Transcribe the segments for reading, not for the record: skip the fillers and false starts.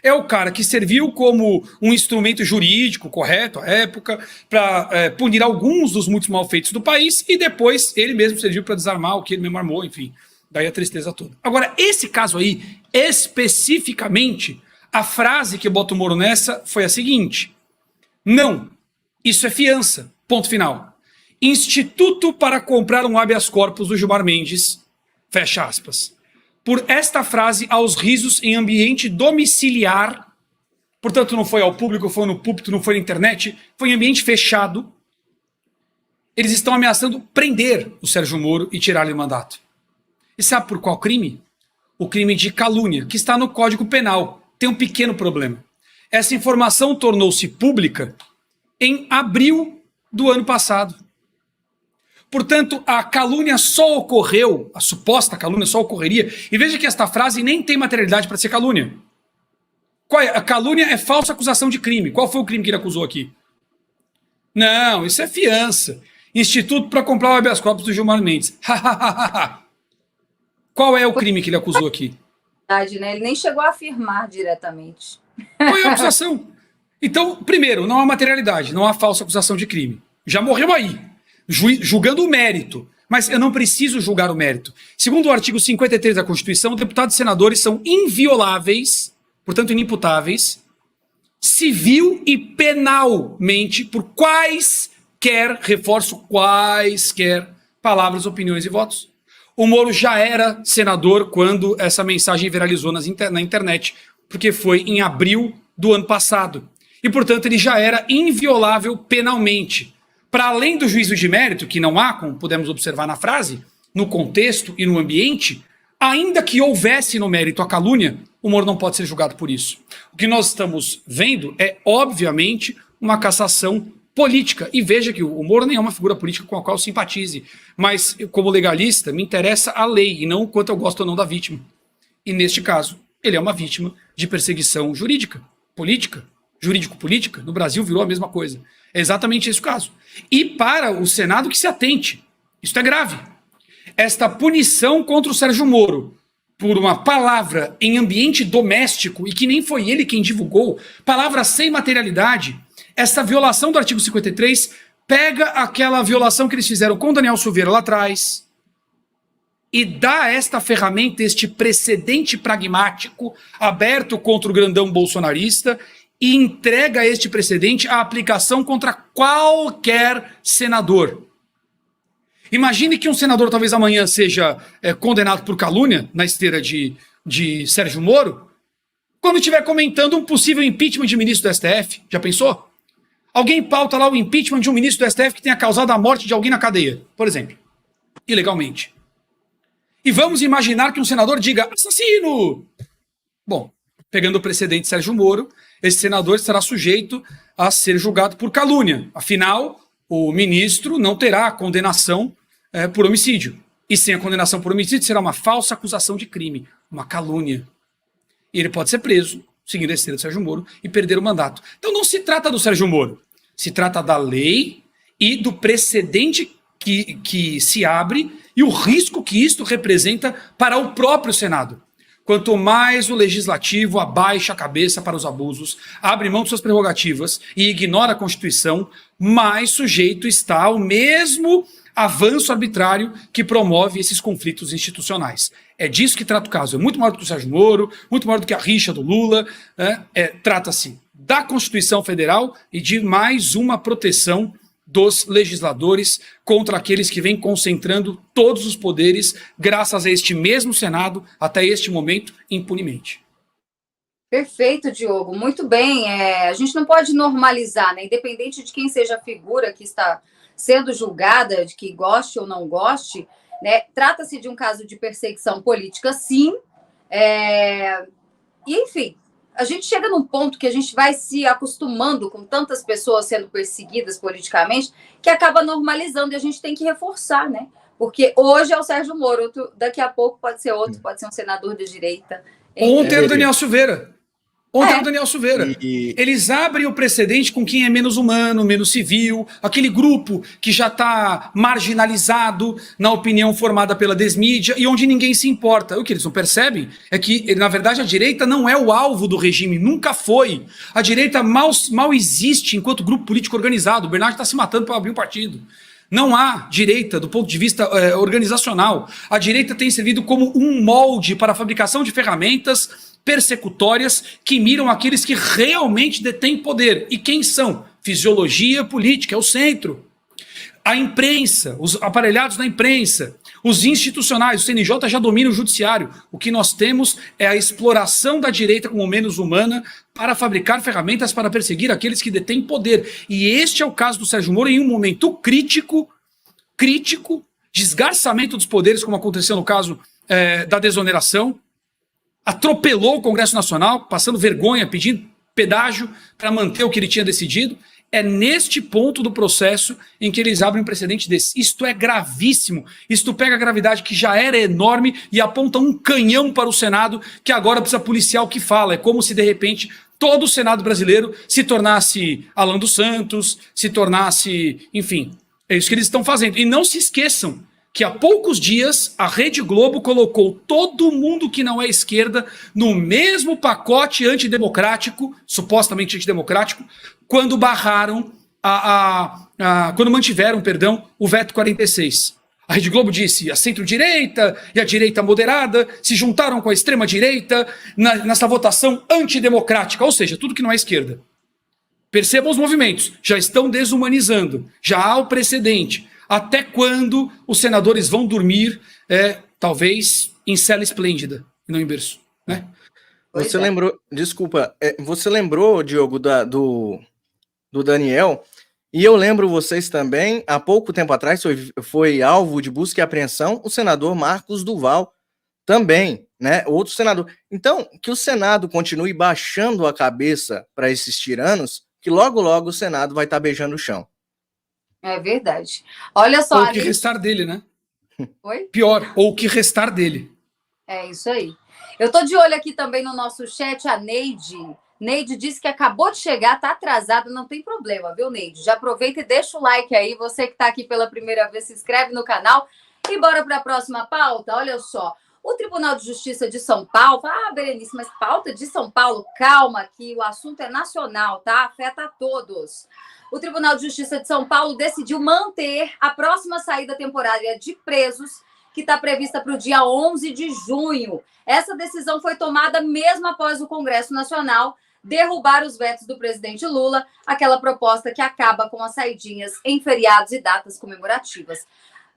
É o cara que serviu como um instrumento jurídico correto à época para punir alguns dos muitos malfeitos do país e depois ele mesmo serviu para desarmar o que ele mesmo armou, enfim. Daí a tristeza toda. Agora, esse caso aí, especificamente, a frase que bota o Moro nessa foi a seguinte: não, isso é fiança, ponto final. Instituto para comprar um habeas corpus do Gilmar Mendes, fecha aspas. Por esta frase, aos risos em ambiente domiciliar, portanto não foi ao público, foi no púlpito, não foi na internet, foi em ambiente fechado, eles estão ameaçando prender o Sérgio Moro e tirar-lhe o mandato. E sabe por qual crime? O crime de calúnia, que está no Código Penal. Tem um pequeno problema. Essa informação tornou-se pública em abril do ano passado. Portanto, a calúnia só ocorreu, a suposta calúnia só ocorreria, e veja que esta frase nem tem materialidade para ser calúnia. A calúnia é falsa acusação de crime. Qual foi o crime que ele acusou aqui? Não, isso é fiança. Instituto para comprar o habeas corpus do Gilmar Mendes. Qual é o crime que ele acusou aqui? Né? Ele nem chegou a afirmar diretamente. Qual é a acusação? Então, primeiro, não há materialidade, não há falsa acusação de crime. Já morreu aí, julgando o mérito. Mas eu não preciso julgar o mérito. Segundo o artigo 53 da Constituição, deputados e senadores são invioláveis, portanto inimputáveis, civil e penalmente, por quaisquer, reforço, quaisquer palavras, opiniões e votos. O Moro já era senador quando essa mensagem viralizou na internet, porque foi em abril do ano passado. E, portanto, ele já era inviolável penalmente. Para além do juízo de mérito, que não há, como podemos observar na frase, no contexto e no ambiente, ainda que houvesse no mérito a calúnia, o Moro não pode ser julgado por isso. O que nós estamos vendo é, obviamente, uma cassação política. E veja que o Moro nem é uma figura política com a qual eu simpatize. Mas, como legalista, me interessa a lei e não o quanto eu gosto ou não da vítima. E, neste caso, ele é uma vítima de perseguição jurídica, política, jurídico-política. No Brasil virou a mesma coisa. É exatamente esse o caso. E para o Senado que se atente. Isso é grave. Esta punição contra o Sérgio Moro por uma palavra em ambiente doméstico, e que nem foi ele quem divulgou, palavra sem materialidade, essa violação do artigo 53 pega aquela violação que eles fizeram com Daniel Silveira lá atrás e dá esta ferramenta, este precedente pragmático aberto contra o grandão bolsonarista e entrega este precedente à aplicação contra qualquer senador. Imagine que um senador talvez amanhã seja condenado por calúnia na esteira de Sérgio Moro, quando estiver comentando um possível impeachment de ministro do STF. Já pensou? Alguém pauta lá o impeachment de um ministro do STF que tenha causado a morte de alguém na cadeia, por exemplo, ilegalmente. E vamos imaginar que um senador diga assassino. Bom, pegando o precedente de Sérgio Moro, esse senador estará sujeito a ser julgado por calúnia. Afinal, o ministro não terá a condenação por homicídio. E sem a condenação por homicídio será uma falsa acusação de crime, uma calúnia. E ele pode ser preso, seguindo a esteira do Sérgio Moro, e perder o mandato. Então não se trata do Sérgio Moro, se trata da lei e do precedente que se abre e o risco que isto representa para o próprio Senado. Quanto mais o legislativo abaixa a cabeça para os abusos, abre mão de suas prerrogativas e ignora a Constituição, mais sujeito está ao mesmo avanço arbitrário que promove esses conflitos institucionais. É disso que trata o caso. É muito maior do que o Sérgio Moro, muito maior do que a rixa do Lula. Trata-se da Constituição Federal e de mais uma proteção dos legisladores contra aqueles que vêm concentrando todos os poderes, graças a este mesmo Senado, até este momento, impunemente. Perfeito, Diogo. Muito bem. A gente não pode normalizar, né? Independente de quem seja a figura que está sendo julgada, de que goste ou não goste, né? Trata-se de um caso de perseguição política, sim. E, enfim, a gente chega num ponto que a gente vai se acostumando com tantas pessoas sendo perseguidas politicamente que acaba normalizando e a gente tem que reforçar, né? Porque hoje é o Sérgio Moro, daqui a pouco pode ser outro, pode ser um senador de direita. Ontem era o Daniel Silveira. Ontem era o Daniel Silveira. E- Eles abrem o precedente com quem é menos humano, menos civil, aquele grupo que já está marginalizado na opinião formada pela desmídia e onde ninguém se importa. O que eles não percebem é que, na verdade, a direita não é o alvo do regime, nunca foi. A direita mal existe enquanto grupo político organizado. O Bernardo está se matando para abrir um partido. Não há direita do ponto de vista organizacional. A direita tem servido como um molde para a fabricação de ferramentas persecutórias que miram aqueles que realmente detêm poder. E quem são? Fisiologia política, é o centro. A imprensa, os aparelhados da imprensa, os institucionais, o CNJ já domina o judiciário. O que nós temos é a exploração da direita como menos humana para fabricar ferramentas para perseguir aqueles que detêm poder. E este é o caso do Sérgio Moro em um momento crítico, desgarçamento dos poderes, como aconteceu no caso da desoneração, atropelou o Congresso Nacional, passando vergonha, pedindo pedágio para manter o que ele tinha decidido. É neste ponto do processo em que eles abrem um precedente desse. Isto é gravíssimo. Isto pega a gravidade que já era enorme e aponta um canhão para o Senado, que agora precisa policiar o que fala. É como se, de repente, todo o Senado brasileiro se tornasse Alan dos Santos, se tornasse... Enfim, é isso que eles estão fazendo. E não se esqueçam que há poucos dias a Rede Globo colocou todo mundo que não é esquerda no mesmo pacote antidemocrático, supostamente antidemocrático, quando barraram, quando mantiveram, o veto 46. A Rede Globo disse, a centro-direita e a direita moderada se juntaram com a extrema-direita nessa votação antidemocrática, ou seja, tudo que não é esquerda. Percebam os movimentos, já estão desumanizando, já há o precedente. Até quando os senadores vão dormir, talvez, em cela esplêndida, e não em berço, né? Você lembrou, desculpa, você lembrou, Diogo, do Daniel, e eu lembro vocês também, há pouco tempo atrás foi alvo de busca e apreensão o senador Marcos Duval também, né? Outro senador. Então, que o Senado continue baixando a cabeça para esses tiranos, que logo, logo o Senado vai estar beijando o chão. É verdade. Olha só. Ou o que restar dele, né? Oi? Pior, ou o que restar dele. É isso aí. Eu tô de olho aqui também no nosso chat, a Neide. Neide disse que acabou de chegar, tá atrasada, não tem problema, viu, Neide? Já aproveita e deixa o like aí. Você que tá aqui pela primeira vez, se inscreve no canal. E bora para a próxima pauta. Olha só. O Tribunal de Justiça de São Paulo... Berenice, mas pauta de São Paulo? Calma, que o assunto é nacional, tá? Afeta a todos. O Tribunal de Justiça de São Paulo decidiu manter a próxima saída temporária de presos, que está prevista para o dia 11 de junho. Essa decisão foi tomada mesmo após o Congresso Nacional derrubar os vetos do presidente Lula, aquela proposta que acaba com as saidinhas em feriados e datas comemorativas.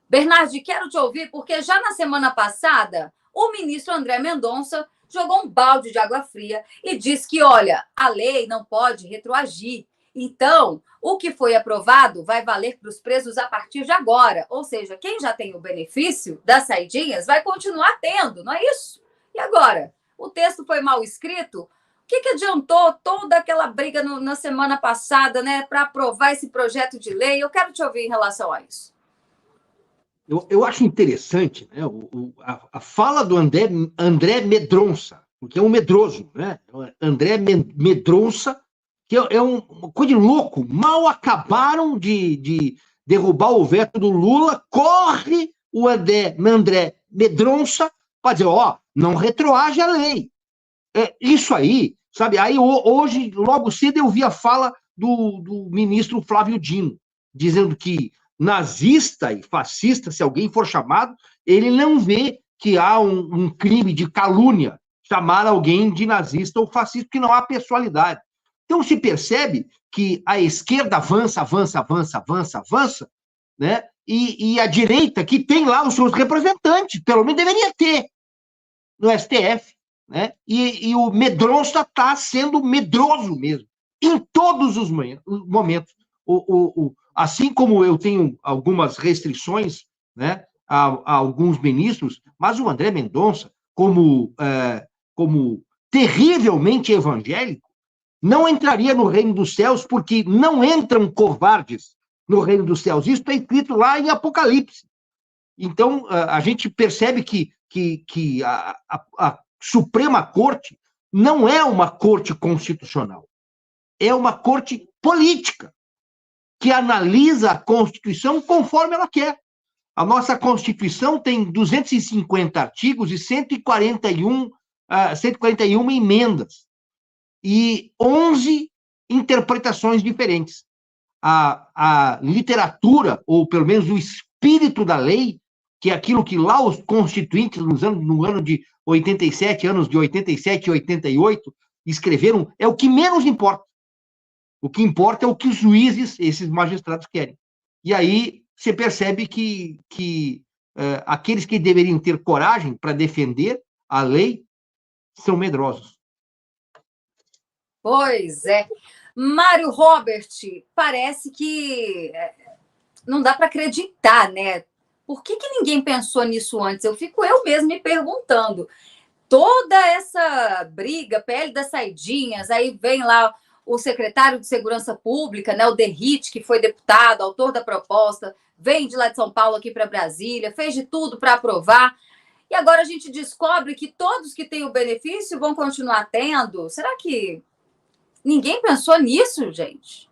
Bernardi, quero te ouvir, porque já na semana passada, o ministro André Mendonça jogou um balde de água fria e disse que, olha, a lei não pode retroagir. Então, o que foi aprovado vai valer para os presos a partir de agora. Ou seja, quem já tem o benefício das saidinhas vai continuar tendo, não é isso? E agora? O texto foi mal escrito? O que adiantou toda aquela briga na semana passada, né, para aprovar esse projeto de lei? Eu quero te ouvir em relação a isso. Eu acho interessante, né, a fala do André Mendonça, porque é um medroso, né? André Mendonça, que é uma coisa de louco. Mal acabaram de derrubar o veto do Lula, corre o André Mendonça para dizer, não retroage a lei. Isso aí, sabe? Aí hoje, logo cedo, eu vi a fala do ministro Flávio Dino, dizendo que nazista e fascista, se alguém for chamado, ele não vê que há um crime de calúnia chamar alguém de nazista ou fascista, porque não há pessoalidade. Então, se percebe que a esquerda avança, né? E a direita, que tem lá os seus representantes, pelo menos deveria ter, no STF, né? E o Mendonça está sendo medroso mesmo, em todos os momentos. Assim como eu tenho algumas restrições, né, a alguns ministros, mas o André Mendonça, como terrivelmente evangélico, não entraria no reino dos céus, porque não entram covardes no reino dos céus. Isso está escrito lá em Apocalipse. Então, a gente percebe que a Suprema Corte não é uma corte constitucional, é uma corte política, que analisa a Constituição conforme ela quer. A nossa Constituição tem 250 artigos e 141 emendas e 11 interpretações diferentes. A literatura, ou pelo menos o espírito da lei, que é aquilo que lá os constituintes, no ano de 87, anos de 87 e 88, escreveram, é o que menos importa. O que importa é o que os juízes, esses magistrados, querem. E aí você percebe que aqueles que deveriam ter coragem para defender a lei são medrosos. Pois é. Mário Robert, parece que não dá para acreditar, né? Por que ninguém pensou nisso antes? Fico eu mesmo me perguntando. Toda essa briga, PL das saidinhas, aí vem lá o secretário de Segurança Pública, né, o Derrite, que foi deputado, autor da proposta, vem de lá de São Paulo aqui para Brasília, fez de tudo para aprovar, e agora a gente descobre que todos que têm o benefício vão continuar tendo. Será que ninguém pensou nisso, gente?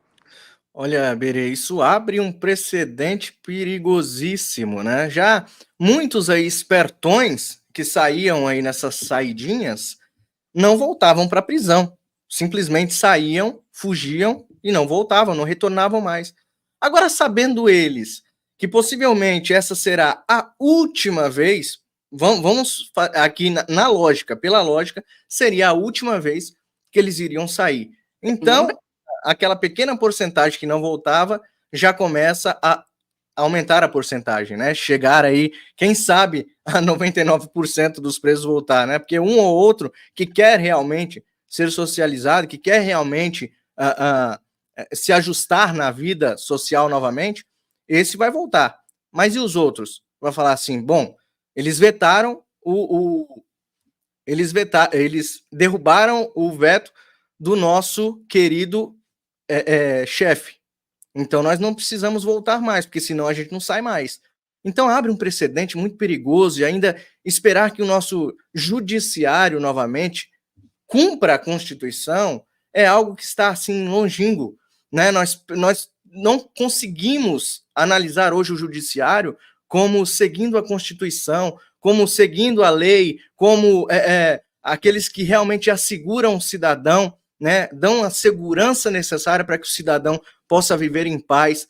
Olha, Berê, isso abre um precedente perigosíssimo, né? Já muitos aí espertões que saíam aí nessas saidinhas não voltavam para a prisão. Simplesmente saíam, fugiam e não voltavam, não retornavam mais. Agora, sabendo eles que possivelmente essa será a última vez, vamos aqui na lógica, pela lógica, seria a última vez que eles iriam sair. Então, aquela pequena porcentagem que não voltava já começa a aumentar a porcentagem, né? Chegar aí, quem sabe, a 99% dos presos voltar, né? Porque um ou outro que quer realmente ser socializado, que quer realmente se ajustar na vida social novamente, esse vai voltar. Mas e os outros? Vai falar assim, bom, eles vetaram eles derrubaram o veto do nosso querido chefe. Então nós não precisamos voltar mais, porque senão a gente não sai mais. Então abre um precedente muito perigoso e ainda esperar que o nosso judiciário novamente cumpra a Constituição é algo que está assim longínquo, né? Nós não conseguimos analisar hoje o judiciário como seguindo a Constituição, como seguindo a lei, como aqueles que realmente asseguram o cidadão, né? Dão a segurança necessária para que o cidadão possa viver em paz.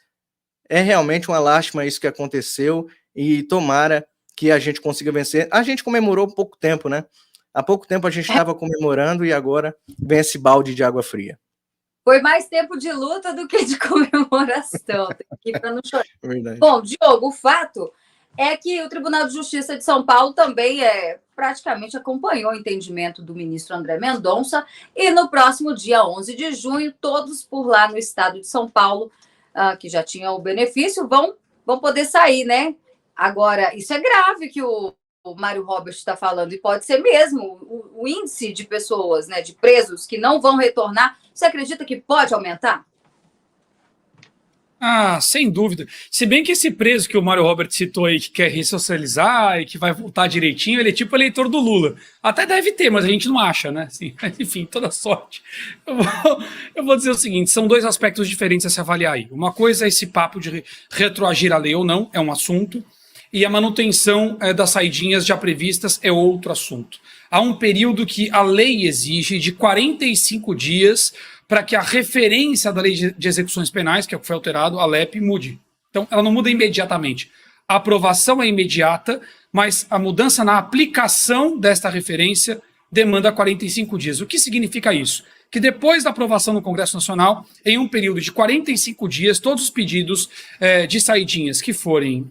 É realmente uma lástima isso que aconteceu e tomara que a gente consiga vencer. A gente comemorou pouco tempo, né? Há pouco tempo a gente estava comemorando e agora vem esse balde de água fria. Foi mais tempo de luta do que de comemoração. Tem que ir para não chorar. Verdade. Bom, Diogo, o fato é que o Tribunal de Justiça de São Paulo também praticamente acompanhou o entendimento do ministro André Mendonça e no próximo dia 11 de junho, todos por lá no estado de São Paulo, que já tinham o benefício, vão poder sair, né? Agora, isso é grave que o Mário Robert está falando, e pode ser mesmo o índice de pessoas, né, de presos que não vão retornar. Você acredita que pode aumentar? Ah, sem dúvida. Se bem que esse preso que o Mário Robert citou aí, que quer ressocializar e que vai voltar direitinho, ele é tipo eleitor do Lula. Até deve ter, mas a gente não acha, né? Assim, enfim, toda sorte. Eu vou dizer o seguinte, são dois aspectos diferentes a se avaliar aí. Uma coisa é esse papo de retroagir a lei ou não, é um assunto, e a manutenção das saidinhas já previstas é outro assunto. Há um período que a lei exige de 45 dias para que a referência da lei de execuções penais, que é o que foi alterado, a LEP, mude. Então, ela não muda imediatamente. A aprovação é imediata, mas a mudança na aplicação desta referência demanda 45 dias. O que significa isso? Que depois da aprovação no Congresso Nacional, em um período de 45 dias, todos os pedidos de saidinhas que forem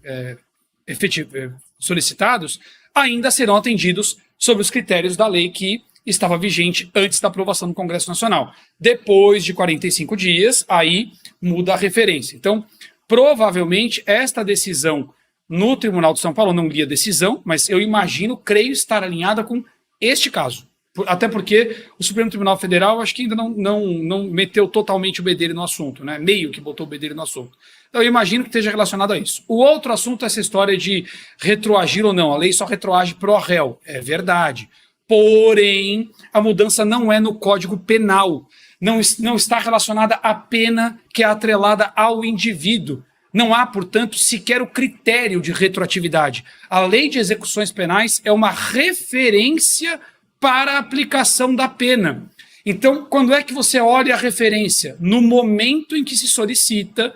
solicitados ainda serão atendidos sob os critérios da lei que estava vigente antes da aprovação no Congresso Nacional. Depois de 45 dias, aí muda a referência. Então, provavelmente, esta decisão no Tribunal de São Paulo, não li a decisão, mas eu imagino, creio estar alinhada com este caso. Até porque o Supremo Tribunal Federal acho que ainda não meteu totalmente o bedelho no assunto, né? Meio que botou o bedelho no assunto. Então eu imagino que esteja relacionado a isso. O outro assunto é essa história de retroagir ou não. A lei só retroage pro réu. É verdade. Porém, a mudança não é no Código Penal. Não está relacionada à pena que é atrelada ao indivíduo. Não há, portanto, sequer o critério de retroatividade. A Lei de Execuções Penais é uma referência para a aplicação da pena. Então, quando é que você olha a referência? No momento em que se solicita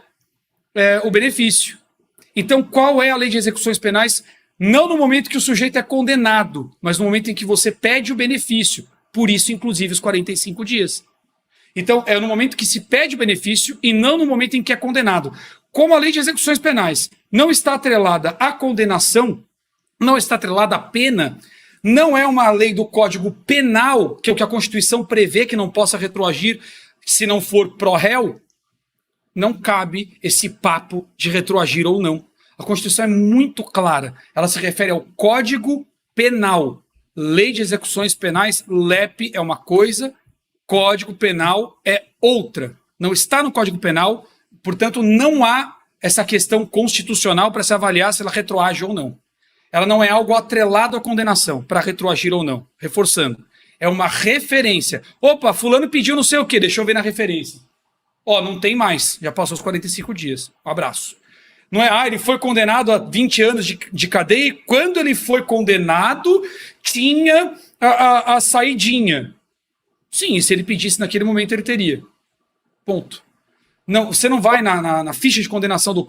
o benefício. Então, qual é a Lei de Execuções Penais? Não no momento que o sujeito é condenado, mas no momento em que você pede o benefício. Por isso, inclusive, os 45 dias. Então, é no momento que se pede o benefício e não no momento em que é condenado. Como a Lei de Execuções Penais não está atrelada à condenação, não está atrelada à pena, não é uma lei do Código Penal, que é o que a Constituição prevê que não possa retroagir se não for pró-réu, não cabe esse papo de retroagir ou não. A Constituição é muito clara. Ela se refere ao Código Penal. Lei de Execuções Penais, LEP, é uma coisa, Código Penal é outra. Não está no Código Penal, portanto, não há essa questão constitucional para se avaliar se ela retroage ou não. Ela não é algo atrelado à condenação, para retroagir ou não. Reforçando. É uma referência. Opa, fulano pediu não sei o quê, deixa eu ver na referência. Ó, não tem mais, já passou os 45 dias. Um abraço. Não é, ele foi condenado a 20 anos de cadeia e quando ele foi condenado, tinha a saidinha. Sim, se ele pedisse naquele momento, ele teria. Ponto. Não, você não vai na ficha de condenação do